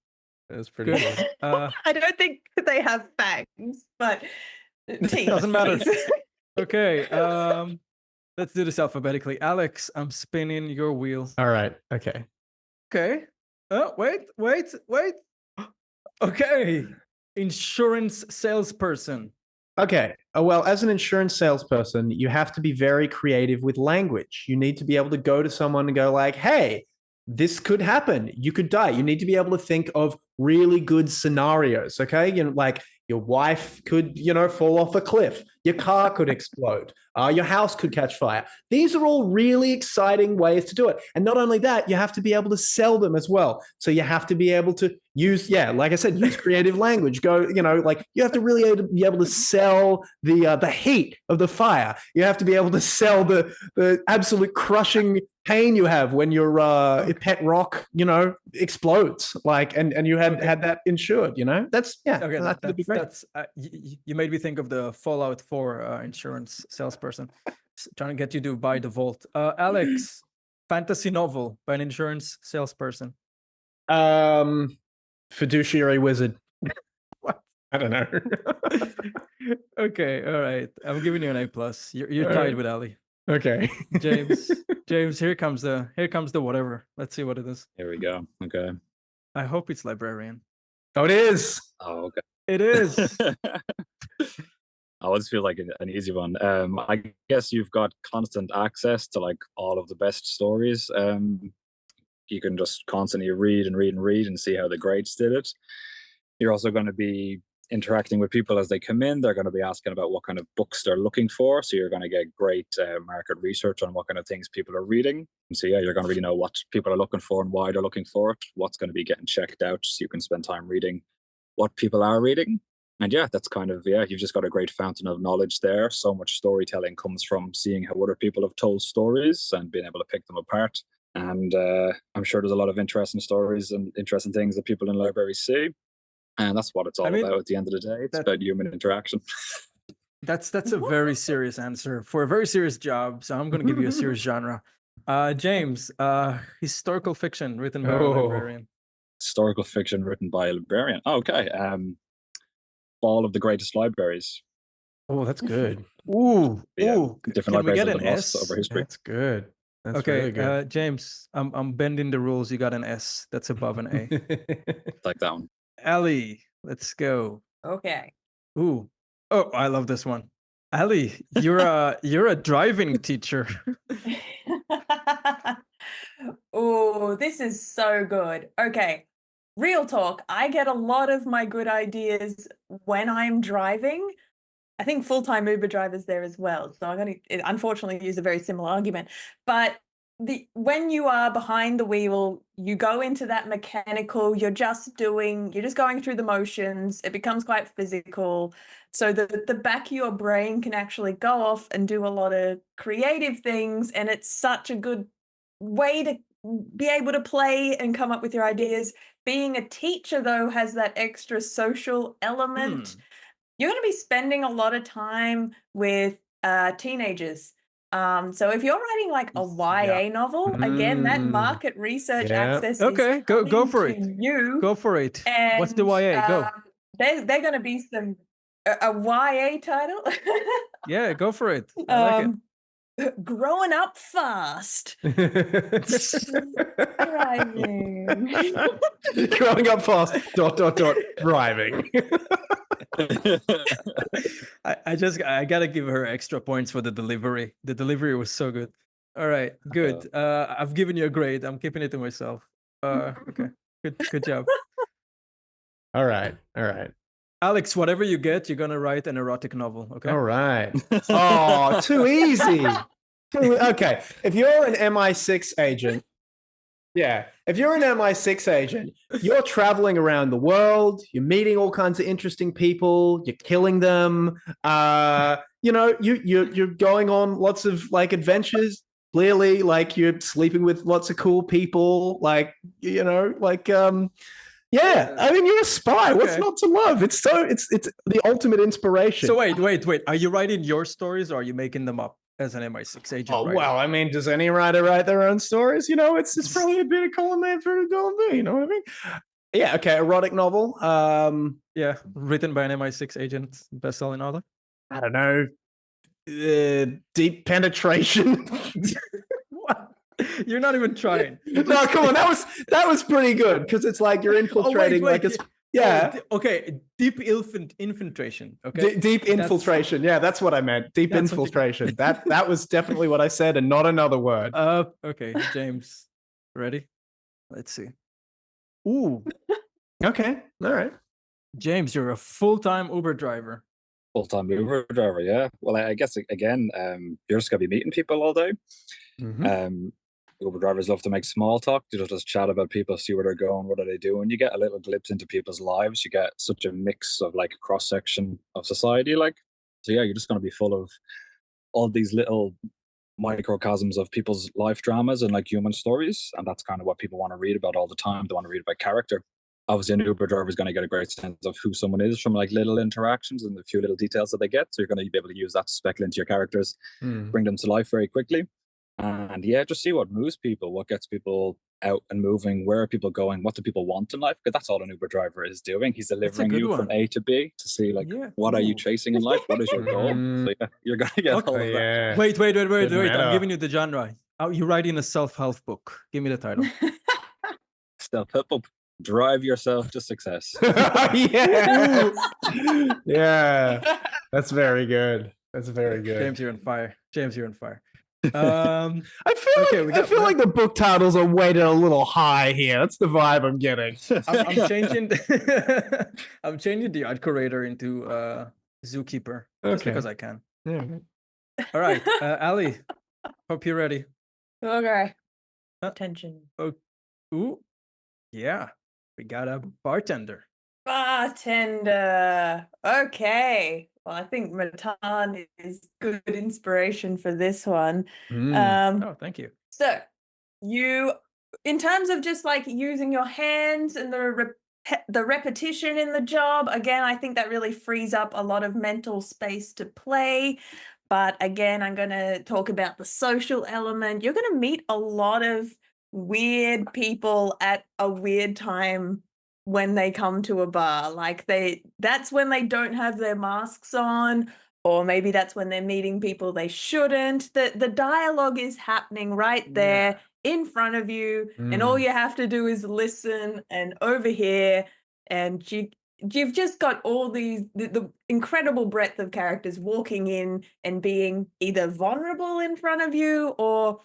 That's pretty good. I don't think they have fangs, but teeth. Doesn't matter. Okay, let's do this alphabetically. Alex, I'm spinning your wheel. All right. Okay. Oh, wait. Okay. Insurance salesperson. Okay. Well, as an insurance salesperson, you have to be very creative with language. You need to be able to go to someone and go like, hey, this could happen. You could die. You need to be able to think of really good scenarios. Okay. Like your wife could, fall off a cliff. Your car could explode. Your house could catch fire. These are all really exciting ways to do it. And not only that, you have to be able to sell them as well. So you have to be able to use, like I said, use creative language. You have to really be able to sell the heat of the fire. You have to be able to sell the absolute crushing pain you have when your pet rock, explodes. And you had that insured. That's Okay, that'd be great. You made me think of the Fallout 4 insurance salesperson trying to get you to buy the vault. Alex, fantasy novel by an insurance salesperson. Fiduciary wizard. What? I don't know. Okay, all right. I'm giving you an A+. You're tied with Ali. Okay. James, here comes the whatever. Let's see what it is. Here we go. Okay. I hope it's librarian. Oh, it is. Oh, okay. It is. I always feel like an easy one. I guess you've got constant access to like all of the best stories. You can just constantly read and see how the greats did it. You're also going to be interacting with people as they come in. They're going to be asking about what kind of books they're looking for. So you're going to get great market research on what kind of things people are reading. And so you're going to really know what people are looking for and why they're looking for it, what's going to be getting checked out. So you can spend time reading what people are reading. And that's kind of, you've just got a great fountain of knowledge there. So much storytelling comes from seeing how other people have told stories and being able to pick them apart. And I'm sure there's a lot of interesting stories and interesting things that people in libraries see. And that's what it's all about at the end of the day. It's about human interaction. That's a very serious answer for a very serious job. So I'm going to give you a serious genre. James, historical fiction written by a librarian. Historical fiction written by a librarian. Okay. All of the greatest libraries. Oh, that's good. Ooh. Different libraries have been lost over history. That's good. That's okay, really good. James, I'm bending the rules. You got an S. That's above an A. Like that one. Ali, let's go. Okay. Ooh. Oh, I love this one. Ali, you're a driving teacher. Oh, this is so good. Okay. Real talk. I get a lot of my good ideas when I'm driving. I think full-time Uber drivers there as well. So I'm going to unfortunately use a very similar argument. But when you are behind the wheel, you go into that mechanical, you're just going through the motions. It becomes quite physical. So the back of your brain can actually go off and do a lot of creative things. And it's such a good way to be able to play and come up with your ideas. Being a teacher, though, has that extra social element. You're going to be spending a lot of time with teenagers. So if you're writing like a YA novel, again, that market research access okay, is go for it. You. Go for it. And, what's the YA? Go. They're going to be a YA title. Yeah, go for it. I like it. Growing up fast. Driving. Growing up fast. ... Driving. I gotta give her extra points for the delivery. The delivery was so good. All right, good. I've given you a grade. I'm keeping it to myself. Okay, good job. All right. Alex, whatever you get, you're gonna write an erotic novel. Okay. All right. Oh, too easy. Okay. If you're an MI6 agent, you're traveling around the world, you're meeting all kinds of interesting people, you're killing them. You're going on lots of like adventures. Clearly, like you're sleeping with lots of cool people. Yeah, I mean, you're a spy. Okay. What's not to love? It's the ultimate inspiration. So wait. Are you writing your stories or are you making them up as an MI6 agent? Oh, well, I mean, does any writer write their own stories? It's probably a bit of column A for a column B. You know what I mean? Yeah, okay, erotic novel. Yeah, written by an MI6 agent, best-selling author. I don't know. Deep penetration. What? You're not even trying. No, come on. That was pretty good because it's like you're infiltrating okay, deep infiltration. Okay, deep infiltration. Yeah, that's what I meant. Deep infiltration. That was definitely what I said, and not another word. Okay, James, ready? Let's see. Ooh. Okay. All right. James, you're a full-time Uber driver. Full-time Uber driver, yeah. Well, I guess again, you're just gonna be meeting people all day. Uber drivers love to make small talk. You just chat about people, see where they're going, what are they doing. You get a little glimpse into people's lives. You get such a mix of like a cross section of society, like. So yeah, you're just gonna be full of all these little microcosms of people's life dramas and like human stories, and that's kind of what people want to read about all the time. They want to read about character. Obviously, an Uber driver is going to get a great sense of who someone is from like little interactions and the few little details that they get. So you're going to be able to use that to speculate into your characters, bring them to life very quickly, and yeah, just see what moves people, what gets people out and moving, where are people going, what do people want in life? Because that's all an Uber driver is doing. He's delivering you from A to B to see like what are you chasing in life, what is your goal. So yeah, you're going to get all of that. Wait. I'm giving you the genre. Oh, you're writing a self-help book. Give me the title. Self-help book. Drive yourself to success. Yeah. Yeah. That's very good. That's very good. James, you're on fire. I feel like the book titles are weighted a little high here. That's the vibe I'm getting. I'm changing. I'm changing the art curator into Zookeeper just because I can. Yeah. All right, Ali, hope you're ready. Okay. Attention. Ooh, yeah, we got a bartender. Okay. Well, I think Matan is good inspiration for this one. Oh, thank you. So you, in terms of just like using your hands and the repetition in the job, again, I think that really frees up a lot of mental space to play. But again, I'm going to talk about the social element. You're going to meet a lot of weird people at a weird time when they come to a bar. Like that's when they don't have their masks on, or maybe that's when they're meeting people they shouldn't. The dialogue is happening right there in front of you, and all you have to do is listen and overhear, and you've just got all these the incredible breadth of characters walking in and being either vulnerable in front of you, or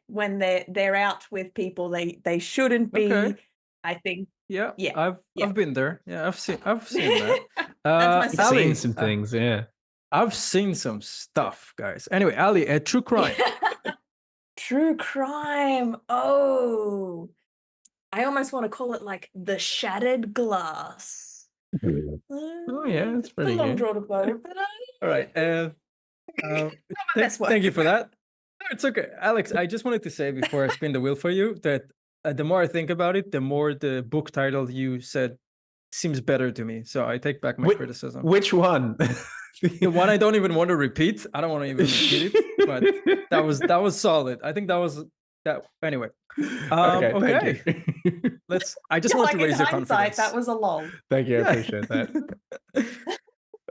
when they're out with people they shouldn't be. I think I've been there. Yeah, I've seen that. That's my I've seen some things. Yeah, I've seen some stuff, guys. Anyway, Ali, true crime. True crime. Oh, I almost want to call it like the shattered glass. Oh yeah, that's pretty a long good. draw to bow, but All right. Thank you for that. No, it's okay, Alex. I just wanted to say before I spin the wheel for you that the more I think about it, the more the book title you said seems better to me. So I take back my criticism. Which one? The one I don't even want to repeat. I don't want to even repeat it, but that was solid. I think that was that. Anyway, okay. I just wanted to raise your confidence. That was a lull. Thank you. I appreciate that.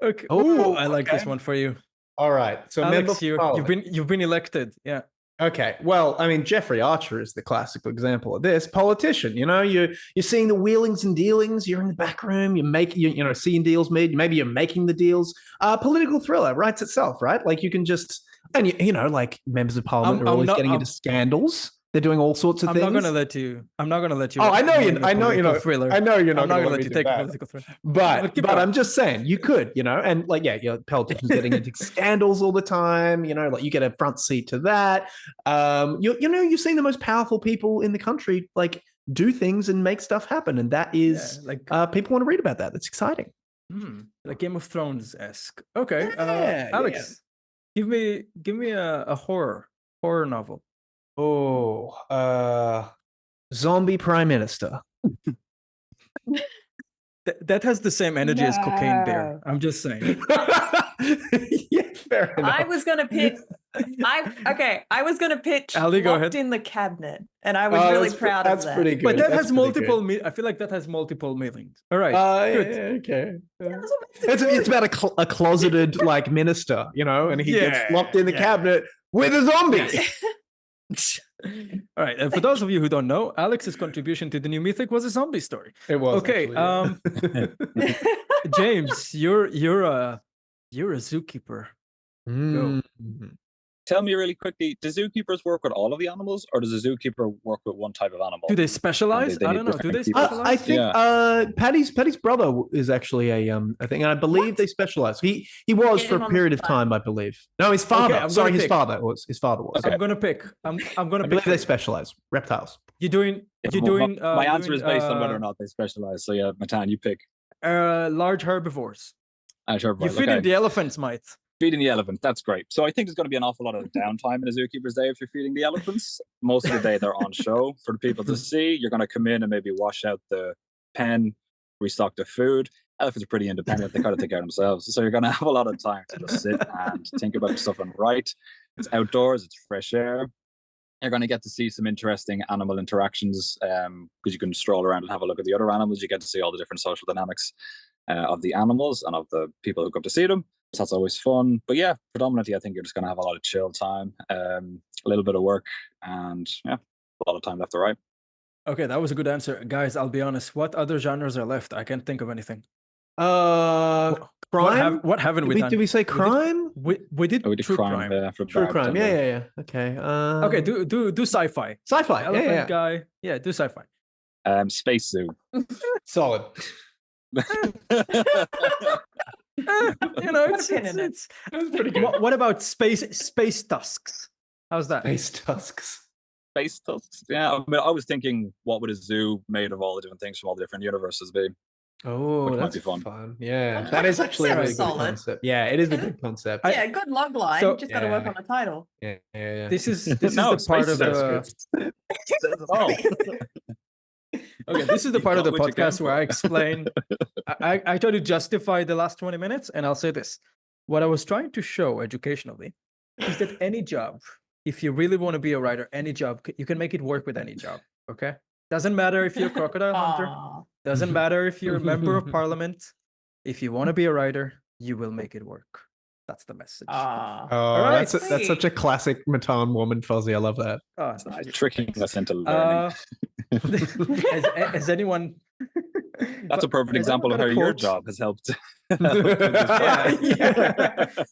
Okay. Oh, I like this one for you. All right. So Alex, you've been elected. Yeah. Okay. Well, I mean, Jeffrey Archer is the classical example of this. Politician, you're seeing the wheelings and dealings. You're in the back room. You're seeing deals made. Maybe you're making the deals. Political thriller writes itself, right? Like you can just, and like members of parliament are always getting into scandals. They're doing all sorts of things. I'm not going to let you. Oh, I know you. I know you're not. Thriller. I know you're not. I'm not going to let you take a political thriller. But I'm just saying you could, and like your politicians getting into scandals all the time. Like you get a front seat to that. You've seen the most powerful people in the country like do things and make stuff happen, and that is people want to read about that. That's exciting. Like Game of Thrones-esque. Okay, Alex, give me a horror novel. Oh, zombie prime minister. That has the same energy as Cocaine Bear. I'm just saying. Yeah, fair enough. I was gonna pitch. I was gonna pitch. Ali, go Locked ahead. in the Cabinet, and I was really proud of that. That's pretty good. But that has multiple. I feel like that has multiple meanings. All right. Good. Yeah, okay. It's about a closeted like minister, and he gets locked in the cabinet with a zombie. All right, and for those of you who don't know, Alex's contribution to the new Mythic was a zombie story. It was okay. James, you're a zookeeper. Tell me really quickly, do zookeepers work with all of the animals, or does a zookeeper work with one type of animal? Do they specialize? they I need don't know. Do different they people? specialize? I think Paddy's brother is actually a thing, and I believe they specialize. He was Get for him a on the period of spot. time, I believe. No, his father. I'm Sorry, gonna his pick. father was. His father was. Okay. I'm gonna pick. I'm gonna I pick. believe for they you. specialize. Reptiles. You're doing. You're My- doing. my answer doing, is based on whether or not they specialize. So yeah, Matan, you pick. large herbivores. Sure, You're feeding the elephants, mate. Feeding the elephants, that's great. So I think there's going to be an awful lot of downtime in a zookeeper's day if you're feeding the elephants. Most of the day they're on show for the people to see. You're going to come in and maybe wash out the pen, restock the food. Elephants are pretty independent. They kind of take care of themselves. So you're going to have a lot of time to just sit and think about stuff and write. It's outdoors, it's fresh air. You're going to get to see some interesting animal interactions because you can stroll around and have a look at the other animals. You get to see all the different social dynamics of the animals and of the people who come to see them. So that's always fun. But yeah, predominantly, I think you're just going to have a lot of chill time, a little bit of work, and yeah, a lot of time left to write. Okay, that was a good answer, guys. I'll be honest. What other genres are left? I can't think of anything. Crime. What haven't we done? Did we say crime? We did. Oh, we did true crime. crime. True crime. Yeah. Okay. Okay, do sci-fi. Sci-fi. Elephant Yeah. guy. Yeah, do sci-fi. Space Zoo. Solid. It's pretty good. What about space tusks? How's that? Space tusks. Space tusks. Yeah, I mean, I was thinking, what would a zoo made of all the different things from all the different universes be? Oh, Which might that's be fun. Yeah, Well, that is actually a really good solid. concept. Yeah, it is a good concept. Yeah, good log line. So- Just got to work Yeah. on the title. Yeah. This is No, the part of space the. sounds good. Says it all. Okay, this is the part of the Got what you came podcast where I explain. I try to justify the last 20 minutes, and I'll say this: what I was trying to show educationally is that any job, if you really want to be a writer, any job you can make it work with any job. Okay, doesn't matter if you're a crocodile hunter. Aw. Doesn't matter if you're a member of parliament. If you want to be a writer, you will make it work. That's the message. Aw. Oh, All right. that's such a classic Matan woman, Fuzzy. I love that. Oh, Nice. Tricking us into learning. has anyone? That's a perfect has example of how anyone got a your quote? job has helped. Yeah.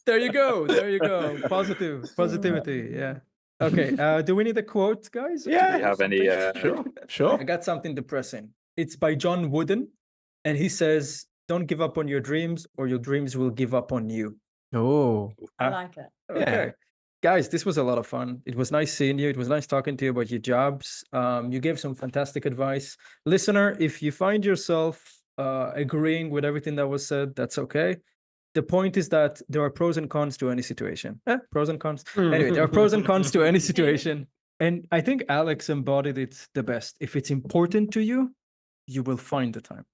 There you go. Positivity. Yeah. Okay. Do we need a quote, guys? Do we have any? Sure. I got something depressing. It's by John Wooden, and he says, "Don't give up on your dreams, or your dreams will give up on you." Oh, I like it. Okay. Guys, this was a lot of fun. It was nice seeing you. It was nice talking to you about your jobs. You gave some fantastic advice. Listener, if you find yourself agreeing with everything that was said, that's okay. The point is that there are pros and cons to any situation. Pros and cons. Anyway, there are pros and cons to any situation. And I think Alex embodied it the best. If it's important to you, you will find the time.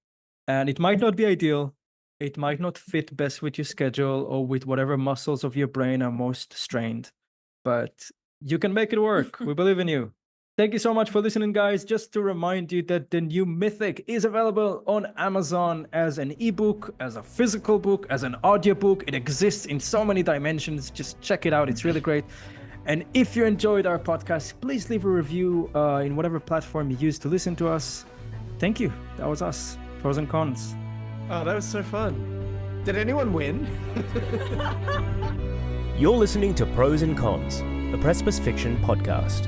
And it might not be ideal. It might not fit best with your schedule or with whatever muscles of your brain are most strained, but you can make it work. We believe in you. Thank you so much for listening, guys. Just to remind you that the new Mythic is available on Amazon as an ebook, as a physical book, as an audiobook. It exists in so many dimensions. Just check it out. It's really great. And if you enjoyed our podcast, please leave a review in whatever platform you use to listen to us. Thank you. That was us. Pros and Cons. Oh, that was so fun. Did anyone win? You're listening to Prose and Cons, the Precipice Fiction podcast.